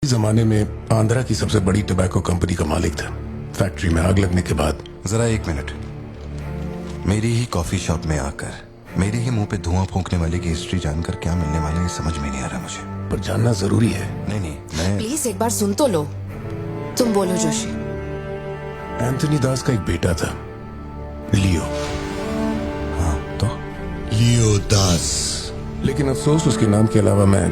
इस जमाने में आंध्रा की सबसे बड़ी टबैको कंपनी का मालिक था। फैक्ट्री में आग लगने के बाद जरा एक मिनट। मेरी ही कॉफी शॉप में आकर मेरे ही मुंह पे धुआं फूंकने वाले की हिस्ट्री जानकर क्या मिलने वाला है, ये समझ में नहीं आ रहा मुझे। पर जानना जरूरी है। नहीं, मैं प्लीज एक बार सुन तो लो। तुम बोलो जोशी। एंथनी दास का एक बेटा था, लियो। हाँ तो लियो दास। लेकिन अफसोस उसके नाम के अलावा मैं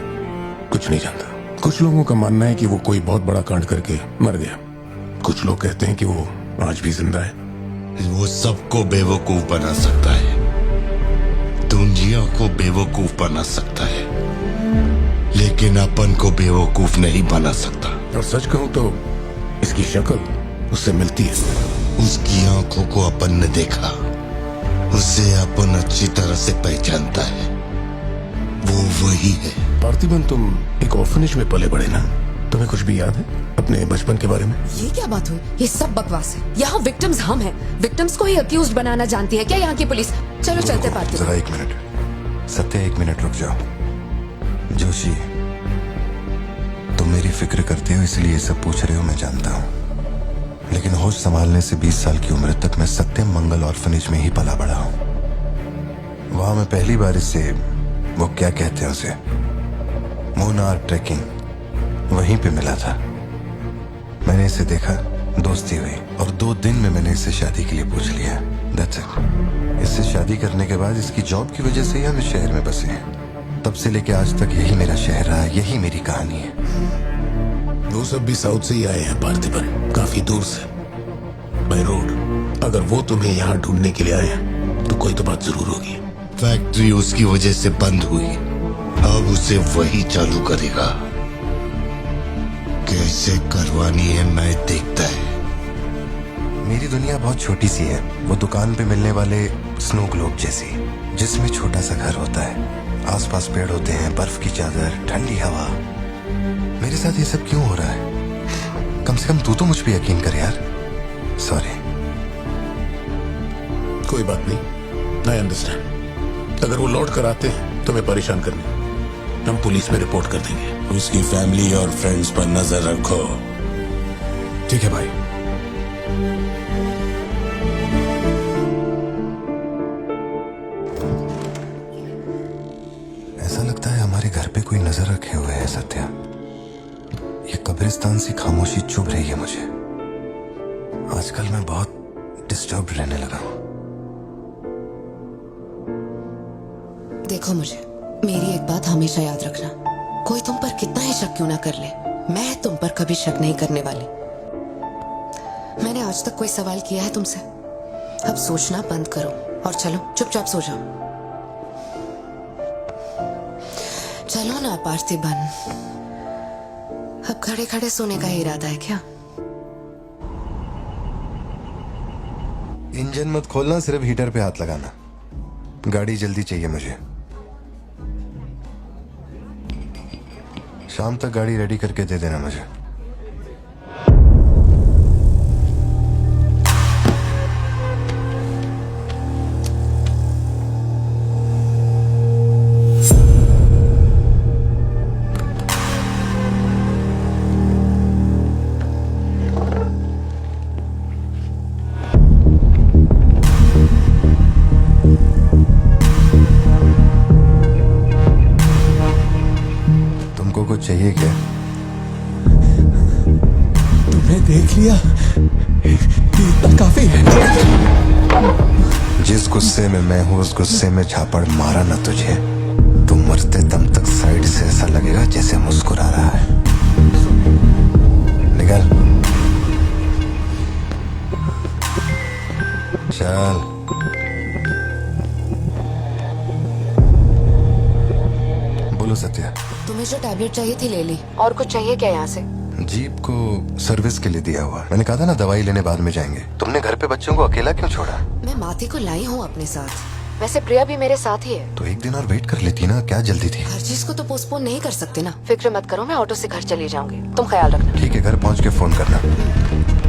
कुछ नहीं जानता। कुछ लोगों का मानना है कि वो कोई बहुत बड़ा कांड करके मर गया। कुछ लोग कहते हैं कि वो आज भी जिंदा है। वो सबको बेवकूफ बना सकता है, दुनिया को बेवकूफ बना सकता है, लेकिन अपन को बेवकूफ नहीं बना सकता। और सच कहूं तो इसकी शक्ल उससे मिलती है। उसकी आंखों को अपन ने देखा, उसे अपन अच्छी तरह से पहचानता है। वो वही है। पार्थिबन, तुम एक ऑर्फनेज में पले बड़े ना? तुम्हें कुछ भी याद है अपने बचपन के बारे में? ये क्या बात हुई? ये सब बकवास है। यहाँ विक्टिम्स हम हैं। विक्टिम्स को ही अक्यूज्ड बनाना जानती है क्या यहाँ की पुलिस? चलो चलते पार्थिबन। जरा एक मिनट सत्या, एक मिनट रुक जाओ। जोशी, तुम मेरी फिक्र करते हो इसलिए ये सब पूछ रहे हो, मैं जानता हूँ। लेकिन होश संभालने से 20 साल की उम्र तक मैं सत्यम मंगल ऑर्फनेज में ही पला बड़ा हूँ। वहां मैं पहली बार इससे, वो क्या कहते हैं उसे, मोनार ट्रेकिंग, वहीं पे मिला था। मैंने इसे देखा, दोस्ती हुई और 2 दिन में मैंने इससे शादी के लिए पूछ लिया। That's it। इससे शादी करने के बाद इसकी जॉब की वजह से ही हम इस शहर में बसे हैं। तब से लेके आज तक यही मेरा शहर रहा, यही मेरी कहानी है। वो सब भी साउथ से ही आए हैं पार्थिबन, काफी दूर से, बाय रोड। अगर वो तुम्हें यहाँ ढूंढने के लिए आए हैं तो कोई तो बात जरूर होगी। फैक्ट्री उसकी वजह से बंद हुई, अब उसे वही चालू करेगा। कैसे करवानी है मैं देखता है। मेरी दुनिया बहुत छोटी सी है, वो दुकान पे मिलने वाले स्नो ग्लोब जैसी, जिसमें छोटा सा घर होता है, आसपास पेड़ होते हैं, बर्फ की चादर, ठंडी हवा। मेरे साथ ये सब क्यों हो रहा है? कम से कम तू तो मुझ पे यकीन कर यार। सॉरी। कोई बात नहीं, आई अंडरस्टैंड। अगर वो लौट कर आते हैं तो मैं परेशान करने, हम पुलिस में रिपोर्ट कर देंगे। उसकी फैमिली और फ्रेंड्स पर नजर रखो। ठीक है भाई। ऐसा लगता है हमारे घर पे कोई नजर रखे हुए है सत्या। ये कब्रिस्तान सी खामोशी चुभ रही है मुझे। आजकल मैं बहुत डिस्टर्ब रहने लगा हूं। देखो मुझे, मेरी एक बात हमेशा याद रखना, कोई तुम पर कितना ही शक क्यों ना कर ले, मैं तुम पर कभी शक नहीं करने वाली। मैंने आज तक कोई सवाल किया है तुमसे? अब सोचना बंद करो और चलो चुपचाप सो जाओ। चलो ना पार्थिबन, अब खड़े खड़े सोने का ही इरादा है क्या? इंजन मत खोलना, सिर्फ हीटर पे हाथ लगाना। गाड़ी जल्दी चाहिए मुझे। शाम तक गाड़ी रेडी करके दे देना मुझे। तुमको कुछ चाहिए क्या? तुमने देख लिया, इतना काफी है। जिस गुस्से में मैं हूं उस गुस्से में झापड़ मारा ना तुझे तो मरते दम तक साइड से ऐसा लगेगा जैसे मुस्कुरा रहा है। निकल चल। बोलो सत्या। तुम्हें जो टैबलेट चाहिए थी ले ली, और कुछ चाहिए क्या यहाँ से? जीप को सर्विस के लिए दिया हुआ। मैंने कहा था ना दवाई लेने बाद में जाएंगे। तुमने घर पे बच्चों को अकेला क्यों छोड़ा? मैं माथी को लाई हूँ अपने साथ। वैसे प्रिया भी मेरे साथ ही है। तो एक दिन और वेट कर लेती ना, क्या जल्दी थी? हर चीज को तो पोस्टपोन नहीं कर सकते ना। फिक्र मत करो, मैं ऑटो से घर चली जाऊंगी, तुम ख्याल रखना। ठीक है, घर पहुंच के फोन करना।